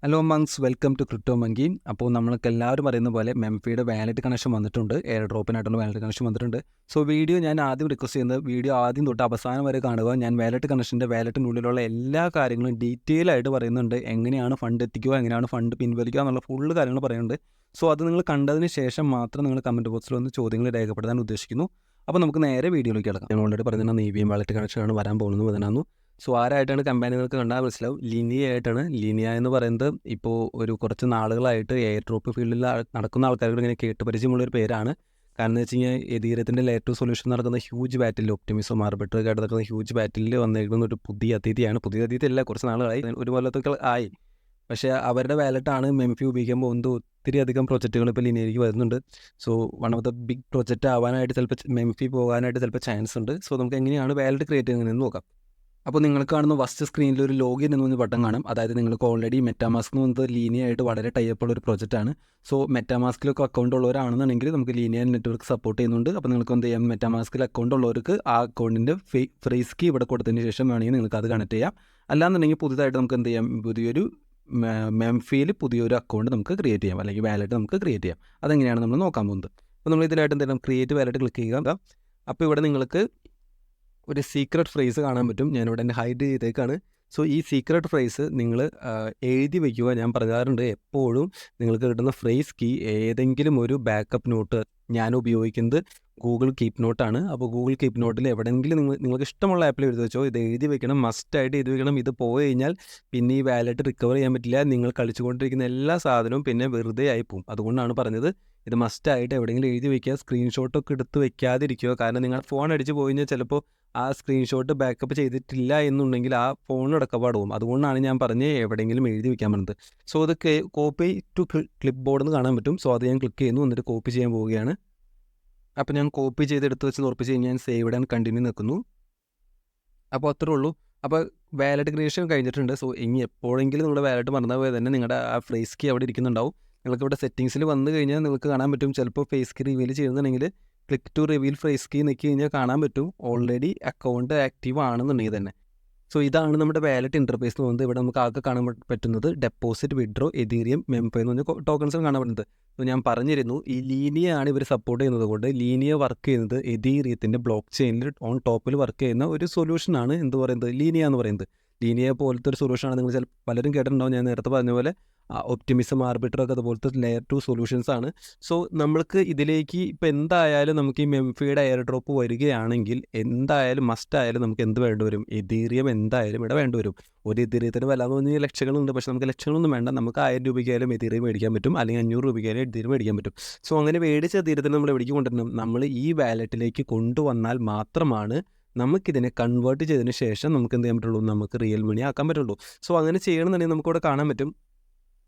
Hello മങ്സ്, welcome to crypto monkey. അപ്പോൾ നമ്മൾക്ക് എല്ലാവരും പറയുന്ന പോലെ മെംഫിയുടെ വാലറ്റ് കണക്ഷൻ വന്നിട്ടുണ്ട്. എയർ ഡ്രോപ്പിനായിട്ടുള്ള വാലറ്റ് കണക്ഷൻ വന്നിട്ടുണ്ട്. സോ വീഡിയോ ഞാൻ ആദ്യം റിക്വസ്റ്റ് ചെയ്യുന്നത് വീഡിയോ ആദ്യം തൊട്ട് അവസാനം വരെ കാണുക. ഞാൻ വാലറ്റിനുള്ളിലുള്ള എല്ലാ കാര്യങ്ങളും ഡീറ്റെയിൽ ആയിട്ട് പറയുന്നുണ്ട്. എങ്ങനെയാണ് ഫണ്ട് എത്തിക്കുക, എങ്ങനെയാണ് ഫണ്ട് പിൻവലിക്കുക എന്നുള്ള ഫുള്ള് കാര്യങ്ങൾ പറയുന്നുണ്ട്. സോ അത് നിങ്ങൾ കണ്ടതിന് ശേഷം മാത്രം നിങ്ങൾ കമൻറ്റ് ബോക്സിൽ വന്ന് ചോദ്യങ്ങൾ രേഖപ്പെടുത്താൻ ഉദ്ദേശിക്കുന്നു. അപ്പോൾ നമുക്ക് നേരെ വീഡിയോയിലേക്ക് കിടക്കാം. ഞാൻ ഓൾറെഡി പറഞ്ഞിട്ടുണ്ട് EVM വാലറ്റ് കണക്ഷനാണ് വരാൻ പോകുന്നത് അതിനാന്നു. സോ ആരായിട്ടാണ് കമ്പനി നിങ്ങൾക്ക് കണ്ടാൽ മനസ്സിലാവും. ലിനിയ ആയിട്ടാണ്. ലിനിയ എന്ന് പറയുന്നത് ഇപ്പോൾ ഒരു കുറച്ച് നാളുകളായിട്ട് എയർ ഡ്രോപ്പ് ഫീൽഡിൽ നടക്കുന്ന ആൾക്കാർക്ക് ഇങ്ങനെ കേട്ട് പരിചയമുള്ളൊരു പേരാണ്. കാരണം എന്ന് വെച്ച് കഴിഞ്ഞാൽ എതീരത്തിൻ്റെ ലെയർ 2 സൊല്യൂഷൻ നടക്കുന്ന ഹ്യൂജ് ബാറ്റിൽ ഒപ്റ്റിമിസം ആർബിട്രൊക്കെ ആയിട്ട് നടക്കുന്ന ഹ്യൂജ് ബാറ്റിൽ വന്നിരിക്കുന്ന ഒരു പുതിയ അതിഥിയാണ്. പുതിയ അതിഥിയല്ല, കുറച്ച് നാളുകളായി, ഒരു കൊല്ലത്തൊക്കെ ആയി. പക്ഷേ അവരുടെ വാലറ്റാണ് മെംഫി ഉപയോഗിക്കാൻ പോകുന്നത്. ഒത്തിരി അധികം പ്രൊജക്റ്റുകൾ ഇപ്പോൾ ലിനിയയിലേക്ക് വരുന്നുണ്ട്. So one of the big project ആവാനായിട്ട് ചിലപ്പോൾ മെംഫി പോകാനായിട്ട് ചിലപ്പോൾ ചാൻസ് ഉണ്ട്. സോ നമുക്ക് എങ്ങനെയാണ് വാലറ്റ് ക്രിയേറ്റ് ചെയ്യുന്നതെന്ന് നോക്കാം. അപ്പോൾ നിങ്ങൾ കാണുന്ന ഫസ്റ്റ് സ്ക്രീനിൽ ഒരു ലോഗിൻ എന്ന് പറഞ്ഞ ബട്ടൺ കാണും. അതായത് നിങ്ങൾക്ക് ഓൾറെഡി മെറ്റാമാസ്ക് എന്ന് പറയുന്നത് ലീനിയായിട്ട് വളരെ ടൈപ്പുള്ള ഒരു പ്രൊജക്റ്റാണ്. സോ മെറ്റാമാസ്കിലൊക്കെ അക്കൗണ്ട് ഉള്ളവരാണെന്നുണ്ടെങ്കിൽ നമുക്ക് ലീനിയർ നെറ്റ്വർക്ക് സപ്പോർട്ട് ചെയ്യുന്നുണ്ട്. അപ്പോൾ നിങ്ങൾക്ക് എന്ത് ചെയ്യാം, മെറ്റാമാസ്കിൽ അക്കൗണ്ട് ഉള്ളവർക്ക് ആ അക്കൗണ്ടിൻ്റെ ഫ്രീസ് കീ ഇവിടെ കൊടുത്തതിന് ശേഷം വേണമെങ്കിൽ നിങ്ങൾക്ക് അത് കണക്ട് ചെയ്യാം. അല്ലാന്നുണ്ടെങ്കിൽ പുതുതായിട്ട് നമുക്ക് എന്ത് ചെയ്യാം, പുതിയൊരു മെംഫിയിൽ പുതിയൊരു അക്കൗണ്ട് നമുക്ക് ക്രിയേറ്റ് ചെയ്യാം, അല്ലെങ്കിൽ വാലറ്റ് നമുക്ക് ക്രിയേറ്റ് ചെയ്യാം. അതെങ്ങനെയാണ് നമ്മൾ നോക്കാൻ പോകുന്നത്. അപ്പോൾ നമ്മൾ ഇതിനായിട്ട് എന്തെങ്കിലും ക്രിയേറ്റ് വാലറ്റ് ക്ലിക്ക് ചെയ്യുക. അപ്പോൾ ഇവിടെ നിങ്ങൾക്ക് ഒരു സീക്രട്ട് ഫ്രേസ് കാണാൻ പറ്റും. ഞാനിവിടെ എൻ്റെ ഹൈഡ് ചെയ്തേക്കാണ്. സോ ഈ സീക്രട്ട് ഫ്രേസ് നിങ്ങൾ എഴുതി വയ്ക്കുക. ഞാൻ പറയാറുണ്ട് എപ്പോഴും നിങ്ങൾക്ക് കിട്ടുന്ന ഫ്രേസ് കീ ഏതെങ്കിലും ഒരു ബാക്കപ്പ് നോട്ട്, ഞാൻ ഉപയോഗിക്കുന്നത് ഗൂഗിൾ കീപ്പ് നോട്ടാണ്. അപ്പോൾ ഗൂഗിൾ കീപ്പ് നോട്ടിൽ എവിടെയെങ്കിലും നിങ്ങൾക്ക് ഇഷ്ടമുള്ള ആപ്പിൽ എഴുതി വെച്ചോ. ഇത് എഴുതി വെക്കണം, മസ്റ്റായിട്ട് എഴുതി വെക്കണം. ഇത് പോയി കഴിഞ്ഞാൽ പിന്നെ ഈ വാലറ്റ് റിക്കവർ ചെയ്യാൻ പറ്റില്ല. നിങ്ങൾ കളിച്ചുകൊണ്ടിരിക്കുന്ന എല്ലാ സാധനവും പിന്നെ വെറുതെ ആയി പോകും. അതുകൊണ്ടാണ് പറഞ്ഞത് ഇത് മസ്റ്റായിട്ട് എവിടെയെങ്കിലും എഴുതി വയ്ക്കുക. സ്ക്രീൻഷോട്ടൊക്കെ എടുത്ത് വെക്കാതിരിക്കുക. കാരണം നിങ്ങൾ ഫോൺ അടിച്ച് പോയി കഴിഞ്ഞാൽ ചിലപ്പോൾ ആ സ്ക്രീൻഷോട്ട് ബാക്കപ്പ് ചെയ്തിട്ടില്ല എന്നുണ്ടെങ്കിൽ ആ ഫോൺ അടക്കപ്പാട് പോകും. അതുകൊണ്ടാണ് ഞാൻ പറഞ്ഞ് എവിടെയെങ്കിലും എഴുതി വെക്കാൻ പറഞ്ഞത്. സോ ഇത് കോപ്പി ടു ക്ലിപ്പ് ബോർഡ് എന്ന് കാണാൻ പറ്റും. സോ അത് ഞാൻ ക്ലിക്ക് ചെയ്യുന്നു, എന്നിട്ട് കോപ്പി ചെയ്യാൻ പോവുകയാണ്. അപ്പോൾ ഞാൻ കോപ്പി ചെയ്തെടുത്ത് വെച്ച് ഉറപ്പിച്ച് കഴിഞ്ഞാൽ ഞാൻ സേവ് ആൻഡ് കണ്ടിന്യൂ നിൽക്കുന്നു. അപ്പോൾ അത്രേ ഉള്ളൂ. അപ്പോൾ വാലറ്റ് ക്രിയേഷൻ കഴിഞ്ഞിട്ടുണ്ട്. സോ ഇനി എപ്പോഴെങ്കിലും നിങ്ങളുടെ വാലറ്റ് മറന്നാൽ പോയി തന്നെ നിങ്ങളുടെ ആ ഫ്രേസ് കീ അവിടെ ഇരിക്കുന്നുണ്ടാവും. നിങ്ങൾക്ക് ഇവിടെ സെറ്റിങ്സിൽ വന്നു കഴിഞ്ഞാൽ നിങ്ങൾക്ക് കാണാൻ പറ്റും. ചിലപ്പോൾ ഫേസ് കീ റിവീൽ ചെയ്യുന്നുണ്ടെങ്കിൽ ക്ലിക്ക് ടു റിവീൽ ഫേസ് കീ നിൽക്കി കഴിഞ്ഞാൽ കാണാൻ പറ്റും ഓൾറെഡി അക്കൗണ്ട് ആക്റ്റീവ് ആണെന്നുണ്ടെങ്കിൽ തന്നെ. സോ ഇതാണ് നമ്മുടെ വാലറ്റ് ഇൻ്റർഫേസ് എന്ന് പറയുന്നത്. ഇവിടെ നമുക്ക് ആകെ കാണാൻ പറ്റുന്നത് ഡെപ്പോസിറ്റ്, വിഡ്രോ, എതീറിയം, മെംഫൈ എന്ന് പറഞ്ഞ ടോക്കൺസും കാണാൻ പറ്റുന്നത്. സോ ഞാൻ പറഞ്ഞിരുന്നു ഈ ലീനിയ ആണ് ഇവർ സപ്പോർട്ട് ചെയ്യുന്നത് കൊണ്ട് ലീനിയ വർക്ക് ചെയ്യുന്നത് എതീറിയത്തിൻ്റെ ബ്ലോക്ക് ചെയിനിൽ ഓൺ ടോപ്പിൽ വർക്ക് ചെയ്യുന്ന ഒരു സൊല്യൂഷനാണ് എന്ത് പറയുന്നത്, ലീനിയ എന്ന് പറയുന്നത്. ലീനിയ പോലത്തെ ഒരു സൊല്യൂഷനാണ്. നിങ്ങൾ പലരും കേട്ടിട്ടുണ്ടാവും. ഞാൻ നേരത്തെ പറഞ്ഞ പോലെ ഒപ്റ്റിമിസം ആർബിട്രൊക്കെ അതുപോലത്തെ ലെയർ 2 സൊല്യൂഷൻസ് ആണ്. സോ നമ്മൾക്ക് ഇതിലേക്ക് ഇപ്പോൾ എന്തായാലും നമുക്ക് ഈ മെംഫിയുടെ എയർ ഡ്രോപ്പ് വരികയാണെങ്കിൽ എന്തായാലും മസ്റ്റായാലും നമുക്ക് എന്ത് വേണ്ടി വരും, എതീറിയം എന്തായാലും ഇവിടെ വേണ്ടി വരും. ഒരു എതീറിയത്തിന് വില എന്ന് പറഞ്ഞാൽ ലക്ഷങ്ങളുണ്ട്. പക്ഷേ നമുക്ക് ലക്ഷങ്ങളൊന്നും വേണ്ട. നമുക്ക് 1000 രൂപയ്ക്കായാലും എതീറിയം മേടിക്കാൻ പറ്റും, അല്ലെങ്കിൽ 500 രൂപയ്ക്കായാലും എതീറിയം മേടിക്കാൻ പറ്റും. സോ അങ്ങനെ മേടിച്ച എതീറിയത്തിന് നമ്മൾ എവിടേക്ക് കൊണ്ടുവരണം, നമ്മൾ ഈ വാലറ്റിലേക്ക് കൊണ്ടുവന്നാൽ മാത്രമാണ് നമുക്കിതിനെ കൺവേർട്ട് ചെയ്തതിന് ശേഷം നമുക്ക് എന്ത് ചെയ്യാൻ പറ്റുള്ളൂ, നമുക്ക് റിയൽ മണി ആക്കാൻ പറ്റുള്ളൂ. സോ അങ്ങനെ ചെയ്യണമെന്നുണ്ടെങ്കിൽ നമുക്കിവിടെ കാണാൻ പറ്റും.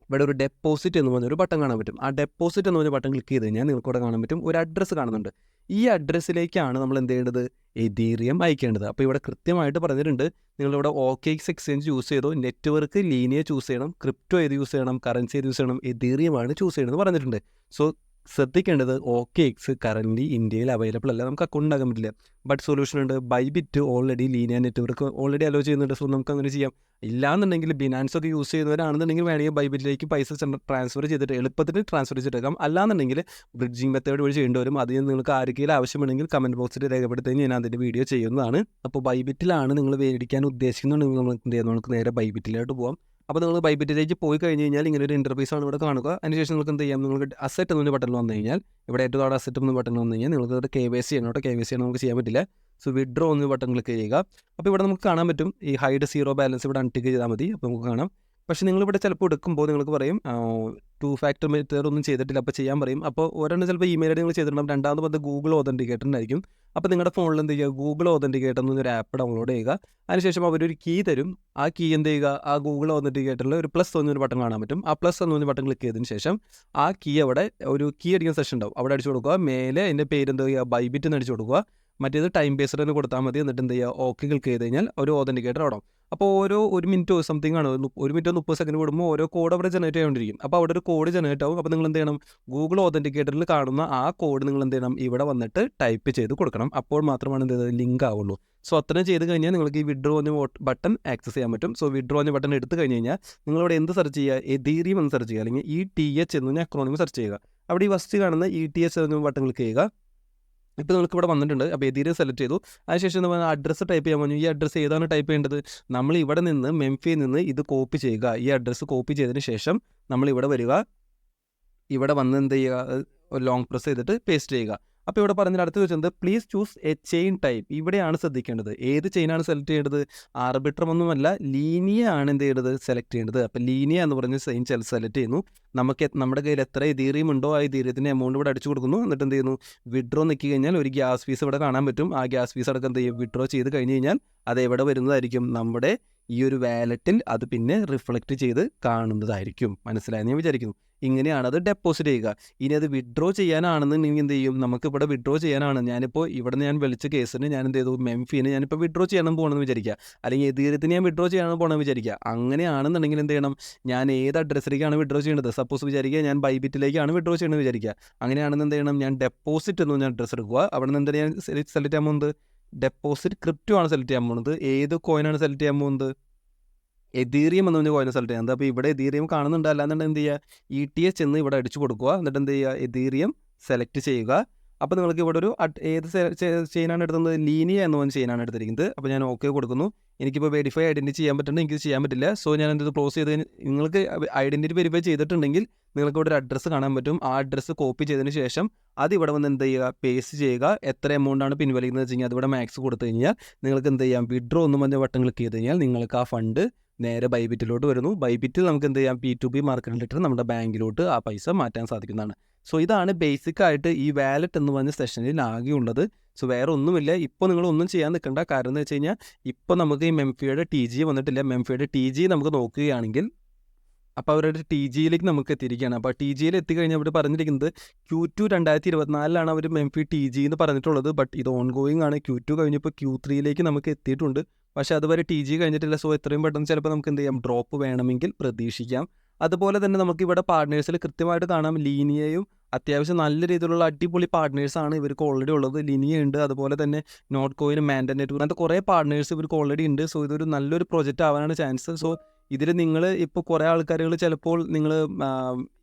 ഇവിടെ ഒരു ഡെപ്പോസിറ്റ് എന്ന് പറഞ്ഞൊരു ബട്ടൺ കാണാൻ പറ്റും. ആ ഡെപ്പോസിറ്റ് എന്ന് പറഞ്ഞ ബട്ടൺ ക്ലിക്ക് ചെയ്ത് കഴിഞ്ഞാൽ നിങ്ങൾക്കിവിടെ കാണാൻ പറ്റും ഒരു അഡ്രസ്സ് കാണുന്നുണ്ട്. ഈ അഡ്രസ്സിലേക്കാണ് നമ്മൾ എന്ത് ചെയ്യേണ്ടത്, എതീറിയം അയക്കേണ്ടത്. അപ്പോൾ ഇവിടെ കൃത്യമായിട്ട് പറഞ്ഞിട്ടുണ്ട്, നിങ്ങളിവിടെ OKX എക്സ്ചേഞ്ച് യൂസ് ചെയ്തോ, നെറ്റ്വർക്ക് ലീനിയ ചൂസ് ചെയ്യണം, ക്രിപ്റ്റോ ഏത് യൂസ് ചെയ്യണം, കറൻസി ഏത് യൂസ് ചെയ്യണം, എതീറിയമാണ് ചൂസ് ചെയ്യണമെന്ന് പറഞ്ഞിട്ടുണ്ട്. സോ ശ്രദ്ധിക്കേണ്ടത് OKX കറൻലി ഇന്ത്യയിൽ അവൈലബിൾ അല്ല, നമുക്ക് അക്കൗണ്ട് ഉണ്ടാക്കാൻ പറ്റില്ല. ബട്ട് സൊല്യൂഷൻ ഉണ്ട്. Bybit already Linea network already hello ചെയ്യുന്നുണ്ട്. സോ നമുക്ക് അങ്ങനെ ചെയ്യാം. ഇല്ലാന്നുണ്ടെങ്കിൽ ബിനാൻസ് ഒക്കെ യൂസ് ചെയ്യുന്നവരാണെന്നുണ്ടെങ്കിൽ വേണമെങ്കിൽ ബൈബിറ്റിലേക്ക് പൈസ ട്രാൻസ്ഫർ ചെയ്തിട്ട് എളുപ്പത്തിൽ ട്രാൻസ്ഫർ ചെയ്തെടുക്കാം. അല്ലാന്നുണ്ടെങ്കിൽ ബ്രിഡ്ജിങ് മെത്തേഡ് വഴി ചെയ്യേണ്ടി വരും. അതിന് നിങ്ങൾക്ക് ആർക്കെങ്കിലും ആവശ്യമുണ്ടെങ്കിൽ കമൻറ്റ് ബോക്സിൽ രേഖപ്പെടുത്തി ഞാൻ അതിൻ്റെ വീഡിയോ ചെയ്യുന്നതാണ്. അപ്പോൾ ബൈബിറ്റിലാണ് നിങ്ങൾ മേടിക്കാൻ ഉദ്ദേശിക്കുന്നുണ്ടെങ്കിൽ നമ്മൾ എന്ത് ചെയ്യാം, നമുക്ക് നേരെ ബൈബിറ്റിലോട്ട് പോകാം. അപ്പോൾ നിങ്ങൾ ബൈബിറ്റിലേക്ക് പോയി കഴിഞ്ഞ് കഴിഞ്ഞാൽ ഇങ്ങനെ ഒരു ഇൻ്റർഫേസ് ആണ് ഇവിടെ കാണുക. അതിനുശേഷം നിങ്ങൾക്ക് എന്ത് ചെയ്യാം, നിങ്ങൾക്ക് അസറ്റ് എന്നൊരു ബട്ടൺ വന്നു കഴിഞ്ഞാൽ ഇവിടെ ഏറ്റവും താഴെ അസറ്റ് എന്ന ബട്ടൺ വന്നു കഴിഞ്ഞാൽ നിങ്ങൾക്ക് KYC ചെയ്യണം. കേട്ടോ, KYC നമുക്ക് ചെയ്യാൻ പറ്റില്ല. സോ വിഡ്രോ എന്ന് ബട്ടൺ ക്ലിക്ക് ചെയ്യുക. അപ്പോൾ ഇവിടെ നമുക്ക് കാണാൻ പറ്റും ഈ ഹൈഡ് സീറോ ബാലൻസ് ഇവിടെ അൺടിക്ക് ചെയ്താൽ മതി. അപ്പോൾ നമുക്ക് കാണാം. പക്ഷേ നിങ്ങളിവിടെ ചിലപ്പോൾ എടുക്കുമ്പോൾ നിങ്ങൾക്ക് പറയും 2 ഫാക്ടർ മെത്തേഡ് ഒന്നും ചെയ്തിട്ടില്ല, അപ്പോൾ ചെയ്യാൻ പറയും. അപ്പോൾ ഒരെണ്ണം ചിലപ്പോൾ ഇമെയിൽ നിങ്ങൾ ചെയ്തിട്ടുണ്ടാകും. രണ്ടാമത് പത്ത് ഗൂഗിൾ ഓതൻറ്റിക്കേറ്ററിനായിരിക്കും. അപ്പോൾ നിങ്ങളുടെ ഫോണിൽ എന്ത് ചെയ്യുക, ഗൂഗിൾ ഓതൻറ്റിക്കേറ്റർ എന്നൊരു ആപ്പ് ഡൗൺലോഡ് ചെയ്യുക. അതിനുശേഷം അവരൊരു കീ തരും. ആ കീ എന്ത് ചെയ്യുക, ആ ഗൂഗിൾ ഓതൻറ്റിക്കേറ്ററിൽ ഒരു പ്ലസ് എന്നൊരു ബട്ടൺ കാണാൻ പറ്റും. ആ പ്ലസ് എന്നൊരു ബട്ടൺ ക്ലിക്ക് ചെയ്തതിന് ശേഷം ആ കീ അവിടെ ഒരു കീ അടിക്കുന്ന സെഷൻ ഉണ്ടാവും, അവിടെ അടിച്ചു കൊടുക്കുക. മേലെ എൻ്റെ പേര് എന്ത് ചെയ്യുക, ബൈബിറ്റ് എന്ന് അടിച്ചു കൊടുക്കുക. മറ്റേത് ടൈം ബേസ്ഡ് തന്നെ കൊടുത്താൽ മതി. എന്നിട്ട് എന്ത് ചെയ്യുക, ഓക്കെ ക്ലിക്ക് ചെയ്ത് കഴിഞ്ഞാൽ ഒരു ഓതൻറ്റിക്കേറ്റർ ആവും. അപ്പോൾ ഓരോ 1 മിനിറ്റോ സംതിങ് ആണ് 1 മിനിറ്റോ 30 സെക്കൻഡ് കൂടുമ്പോൾ ഓരോ കോഡ് അവിടെ ജനറേറ്റ് ചെയ്തുകൊണ്ടിരിക്കും. അപ്പോൾ അവിടെ ഒരു കോഡ് ജനറേറ്റ് ആവും. അപ്പോൾ നിങ്ങൾ എന്ത് ചെയ്യണം, ഗൂഗിൾ ഓതൻറ്റിക്കേറ്ററിൽ കാണുന്ന ആ കോഡ് നിങ്ങൾ എന്ത് ചെയ്യണം, ഇവിടെ വന്നിട്ട് ടൈപ്പ് ചെയ്ത് കൊടുക്കണം. അപ്പോൾ മാത്രമാണ് എന്ത് ചെയ്തത് ലിങ്ക് ആവുള്ളൂ. സോ അത്രയും ചെയ്ത് കഴിഞ്ഞാൽ നിങ്ങൾക്ക് ഈ വിഡ്രോ എന്ന ബട്ടൺ ആക്സസ് ചെയ്യാൻ പറ്റും. സോ വിഡ്രോ എന്ന ബട്ടൺ എടുത്ത് കഴിഞ്ഞ് കഴിഞ്ഞാൽ നിങ്ങളിവിടെ എന്ത് സെർച്ച് ചെയ്യുക, എതീറിയം എന്ന് സെർച്ച് ചെയ്യുക, അല്ലെങ്കിൽ ETH എന്ന് അക്രോണിം സെർച്ച് ചെയ്യുക. അവിടെ ഈ ഫസ്റ്റ് കാണുന്ന ETH എന്ന ബട്ടൺ ക്ലിക്ക് ചെയ്യുക. ഇപ്പോൾ നിങ്ങൾക്ക് ഇവിടെ വന്നിട്ടുണ്ട്. അപ്പോൾ എതീരിയം സെലക്ട് ചെയ്തു. അതിനുശേഷം നമ്മൾ അഡ്രസ്സ് ടൈപ്പ് ചെയ്യാൻ പറഞ്ഞു. ഈ അഡ്രസ്സ് ഏതാണ് ടൈപ്പ് ചെയ്യേണ്ടത്, നമ്മൾ ഇവിടെ നിന്ന് മെംഫിയിൽ നിന്ന് ഇത് കോപ്പി ചെയ്യുക. ഈ അഡ്രസ്സ് കോപ്പി ചെയ്തതിന് ശേഷം നമ്മൾ ഇവിടെ വരിക. ഇവിടെ വന്ന് എന്ത് ചെയ്യുക, ഒരു ലോങ് പ്രസ് ചെയ്തിട്ട് പേസ്റ്റ് ചെയ്യുക. അപ്പോൾ ഇവിടെ പറഞ്ഞതിന് അടുത്ത് വെച്ചത് please choose A chain type. ഇവിടെയാണ് ശ്രദ്ധിക്കേണ്ടത്. ഏത് ചെയിനാണ് സെലക്ട് ചെയ്യേണ്ടത്, ആർബിട്രം ഒന്നുമല്ല, ലീനിയ ആണ് എന്ത് ചെയ്യേണ്ടത്, സെലക്ട് ചെയ്യേണ്ടത്. അപ്പോൾ ലീനിയ എന്ന് പറഞ്ഞ ചെയിൻ സെലക്ട് ചെയ്യുന്നു. നമുക്ക് നമ്മുടെ കയ്യിൽ എത്ര എതീറിയം ഉണ്ടോ ആ എതീറിയത്തിൻ്റെ എമൗണ്ട് ഇവിടെ അടിച്ചു കൊടുക്കുന്നു. എന്നിട്ട് എന്ത് ചെയ്യുന്നു, വിഡ്രോ നിൽക്കി കഴിഞ്ഞാൽ ഒരു ഗ്യാസ് ഫീസ് ഇവിടെ കാണാൻ പറ്റും. ആ ഗ്യാസ് ഫീസ് അടക്കം എന്ത് ചെയ്യും, വിഡ്രോ ചെയ്ത് കഴിഞ്ഞ് കഴിഞ്ഞാൽ അത് എവിടെ വരുന്നതായിരിക്കും, നമ്മുടെ ഈ ഒരു വാലറ്റിൽ അത് പിന്നെ റിഫ്ലക്റ്റ് ചെയ്ത് കാണുന്നതായിരിക്കും. മനസ്സിലായെന്ന് ഞാൻ വിചാരിക്കുന്നു. ഇങ്ങനെയാണ് അത് ഡെപ്പോസിറ്റ് ചെയ്യുക. ഇനി അത് വിഡ്രോ ചെയ്യാനാണെന്നുണ്ടെങ്കിൽ എന്ത് ചെയ്യും, നമുക്കിവിടെ വിഡ്രോ ചെയ്യാനാണ്. ഞാനിപ്പോൾ ഇവിടെ ഞാൻ വിളിച്ച കേസിന് ഞാൻ എന്ത് ചെയ്തു, മെംഫീന് ഞാനിപ്പോൾ വിഡ്രോ ചെയ്യണം പോകണമെന്ന് വിചാരിക്കുക, അല്ലെങ്കിൽ എതീറിയത്തിന് ഞാൻ വിഡ്രോ ചെയ്യണം പോകണമെന്ന് വിചാരിക്കുക. അങ്ങനെയാണെന്നുണ്ടെങ്കിൽ എന്ത് ചെയ്യണം, ഞാൻ ഏത് അഡ്രസ്സിലേക്കാണ് വിഡ്രോ ചെയ്യേണ്ടത്, സപ്പോസ് വിചാരിക്കുക ഞാൻ ബൈബിറ്റിലേക്കാണ് വിഡ്രോ ചെയ്യണമെന്ന് വിചാരിക്കുക. അങ്ങനെയാണെന്ന് എന്ത് ചെയ്യണം, ഞാൻ ഡെപ്പോസിറ്റ് എന്ന് പറഞ്ഞ അഡ്രസ്സ് എടുക്കുക. അവിടെ നിന്ന് എന്താണ് ഞാൻ സെലക്ട് ചെയ്യാൻ പോകുന്നത്, ഡെപ്പോസിറ്റ് ക്രിപ്റ്റോ ആണ് സെലക്ട് ചെയ്യാൻ പോകുന്നത്. ഏത് കോയിനാണ് സെലക്ട് ചെയ്യാൻ പോകുന്നത്, എതീറിയം എന്ന് പറഞ്ഞ കോയിനെ സെലക്ട് ചെയ്യുന്നത്. അപ്പോൾ ഇവിടെ എതീറിയം കാണുന്നുണ്ട്, അല്ലാന്നുണ്ടെങ്കിൽ എന്ത് ചെയ്യുക, ETH എന്ന് ഇവിടെ അടിച്ചു കൊടുക്കുക. എന്നിട്ട് എന്ത് ചെയ്യുക, എതീറിയം സെലക്ട് ചെയ്യുക. അപ്പോൾ നിങ്ങൾക്ക് ഇവിടെ ഒരു ഏത് ചെയിനാണ് എടുക്കുന്നത്, ലീനിയ എന്ന് പറഞ്ഞ ചെയിനാണ് എടുത്തിരിക്കുന്നത്. അപ്പോൾ ഞാൻ ഓക്കെ കൊടുക്കുന്നു. എനിക്കിപ്പോൾ വെരിഫൈ ഐഡൻറ്റിറ്റി ചെയ്യാൻ പറ്റുന്നുണ്ട്, എനിക്ക് ചെയ്യാൻ പറ്റില്ല. സോ ഞാൻ എന്ത് ക്ലോസ് ചെയ്ത് നിങ്ങൾക്ക് ഐഡൻറ്റിറ്റി വെരിഫൈ ചെയ്തിട്ടുണ്ടെങ്കിൽ നിങ്ങൾക്ക് ഇവിടെ ഒരു അഡ്രസ്സ് കാണാൻ പറ്റും. ആ അഡ്രസ്സ് കോപ്പി ചെയ്തതിന് ശേഷം അത് ഇവിടെ വന്ന് എന്ത് ചെയ്യുക, പേസ്റ്റ് ചെയ്യുക. എത്ര എമൗണ്ടാണ് പിൻവലിക്കുന്നത് വെച്ച് കഴിഞ്ഞാൽ അതിവിടെ മാക്സ് കൊടുത്തു കഴിഞ്ഞാൽ നിങ്ങൾക്ക് എന്ത് ചെയ്യാം, വിഡ്രോ എന്ന് പറഞ്ഞ ബട്ടൺ ക്ലിക്ക് ചെയ്ത് കഴിഞ്ഞാൽ നിങ്ങൾക്ക് ആ ഫണ്ട് നേരെ ബൈബിറ്റിലോട്ട് വരുന്നു. ബൈബിറ്റിൽ നമുക്ക് എന്ത് ചെയ്യാം, P2P മാർക്കറ്റിൽ ഇട്ട് നമ്മുടെ ബാങ്കിലോട്ട് ആ പൈസ മാറ്റാൻ സാധിക്കുന്നതാണ്. സോ ഇതാണ് ബേസിക് ആയിട്ട് ഈ വാലറ്റ് എന്ന് പറഞ്ഞ സെഷനിൽ ആകെ ഉള്ളത്. സോ വേറെ ഒന്നുമില്ല. ഇപ്പോൾ നിങ്ങളൊന്നും ചെയ്യാൻ നിൽക്കേണ്ട. കാരണം എന്ന് വെച്ച് കഴിഞ്ഞാൽ ഇപ്പോൾ നമുക്ക് ഈ മെംഫിയുടെ TG വന്നിട്ടില്ല. മെംഫിയുടെ TG നമുക്ക് നോക്കുകയാണെങ്കിൽ അപ്പോൾ അവരുടെ TGയിലേക്ക് നമുക്ക് എത്തിയിരിക്കുകയാണ്. അപ്പോൾ TGയിൽ എത്തിക്കഴിഞ്ഞാൽ അവർ പറഞ്ഞിരിക്കുന്നത് Q2 2024 അവർ മെംഫി TG എന്ന് പറഞ്ഞിട്ടുള്ളത്. ബട്ട് ഇത് ഓൺ ഗോയിങ് ആണ്. Q2 കഴിഞ്ഞപ്പോൾ Q3യിലേക്ക് നമുക്ക് എത്തിയിട്ടുണ്ട്. പക്ഷേ അതുവരെ TG കഴിഞ്ഞിട്ടില്ല. സോ എത്രയും പെട്ടെന്ന് ചിലപ്പോൾ നമുക്ക് എന്ത് ചെയ്യാം, ഡ്രോപ്പ് വേണമെങ്കിൽ പ്രതീക്ഷിക്കാം. അതുപോലെ തന്നെ നമുക്ക് ഇവിടെ പാർട്ട്നേഴ്സിൽ കൃത്യമായിട്ട് കാണാം, ലീനിയയും അത്യാവശ്യം നല്ല രീതിയിലുള്ള അടിപൊളി പാർട്ട്നേഴ്സാണ് ഇവർക്ക് ഓൾറെഡി ഉള്ളത്. ലിനിയ ഉണ്ട്, അതുപോലെ തന്നെ നോട്ട് കോയിൻ, മാൻഡൻ നെറ്റ്വർക്ക്, അങ്ങനത്തെ കുറേ പാർട്ട്നേഴ്സ് ഇവർക്ക് ഓൾറെഡി ഉണ്ട്. സോ ഇതൊരു നല്ലൊരു പ്രൊജക്റ്റ് ആവാനാണ് ചാൻസ്. സോ ഇതിൽ നിങ്ങൾ ഇപ്പോൾ കുറേ ആൾക്കാരുകൾ ചിലപ്പോൾ നിങ്ങൾ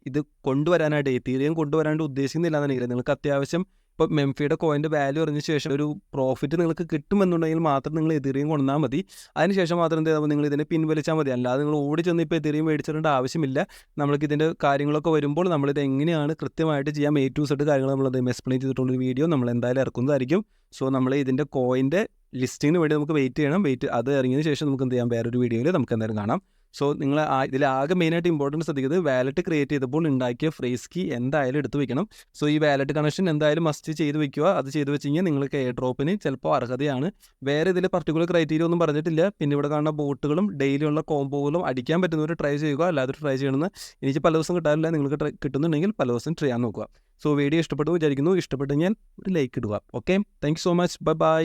ഇത് കൊണ്ടുവരാനായിട്ട് എതീറിയം കൊണ്ടുവരാനായിട്ട് ഉദ്ദേശിക്കുന്നില്ല എന്നുണ്ടെങ്കിൽ നിങ്ങൾക്ക് അത്യാവശ്യം ഇപ്പോൾ മെംഫിയുടെ കോയിൻ്റെ വാല്യൂ അറിഞ്ഞ ശേഷം ഒരു പ്രോഫിറ്റ് നിങ്ങൾക്ക് കിട്ടുമെന്നുണ്ടെങ്കിൽ മാത്രം നിങ്ങൾ എതീറിയം കൊണ്ടുവന്നാൽ മതി. അതിനുശേഷം മാത്രം എന്ത് ചെയ്താൽ നിങ്ങൾ ഇതിനെ പിൻവലിച്ചാൽ മതി. അല്ലാതെ നിങ്ങൾ ഓടി ചെന്ന് ഇപ്പോൾ എതീറിയം മേടിച്ചിടേണ്ട ആവശ്യമില്ല. നമ്മൾക്ക് ഇതിൻ്റെ കാര്യങ്ങളൊക്കെ വരുമ്പോൾ നമ്മളിത് എങ്ങനെയാണ് കൃത്യമായിട്ട് ചെയ്യാം, A to Z കാര്യങ്ങൾ നമ്മളത് എക്സ്പ്ലെയിൻ ചെയ്തിട്ടുള്ളൊരു വീഡിയോ നമ്മൾ എന്തായാലും ഇറക്കുന്നതായിരിക്കും. സോ നമ്മൾ ഇതിൻ്റെ കോയിൻ്റെ ലിസ്റ്റിങ്ങിന് വേണ്ടി നമുക്ക് വെയിറ്റ് ചെയ്യണം. അത് ഇറങ്ങിയതിന് ശേഷം നമുക്ക് എന്ത് ചെയ്യാം, വേറൊരു വീഡിയോയിൽ നമുക്ക് എന്തായാലും കാണാം. സോ നിങ്ങൾ ഇതിലാകെ മെയിനായിട്ട് ഇമ്പോർട്ടൻറ്റ് ശ്രദ്ധിക്കുന്നത്, വാലറ്റ് ക്രിയേറ്റ് ചെയ്തപ്പോൾ ഉണ്ടാക്കിയ ഫ്രേസ് കീ എന്തായാലും എടുത്ത് വെക്കണം. സോ ഈ വാലറ്റ് കണക്ഷൻ എന്തായാലും മസ്റ്റ് ചെയ്ത് വെക്കുക. അത് ചെയ്ത് വെച്ച് കഴിഞ്ഞാൽ നിങ്ങൾക്ക് എയർ ഡ്രോപ്പിന് ചിലപ്പോൾ അർഹതയാണ്. വേറെ ഇതിൽ പർട്ടിക്കുലർ ക്രൈറ്റീരിയ ഒന്നും പറഞ്ഞിട്ടില്ല. പിന്നെ ഇവിടെ കാണുന്ന ബോട്ടുകളും ഡെയിലിയുള്ള കോംബോകളും അടിക്കാൻ പറ്റുന്നവർ ട്രൈ ചെയ്യുക. അല്ലാതെ ട്രൈ ചെയ്യണമെന്ന് എനിക്ക് പല ദിവസം കിട്ടാറില്ല. നിങ്ങൾക്ക് കിട്ടുന്നുണ്ടെങ്കിൽ പല ദിവസം ട്രൈ ചെയ്യാൻ നോക്കുക. സോ വീഡിയോ ഇഷ്ടപ്പെട്ടു വിചാരിക്കുന്നു. ഇഷ്ടപ്പെട്ടു കഴിഞ്ഞാൽ ഒരു ലൈക്ക് ഇടുക. Okay, thank you so much. Bye bye.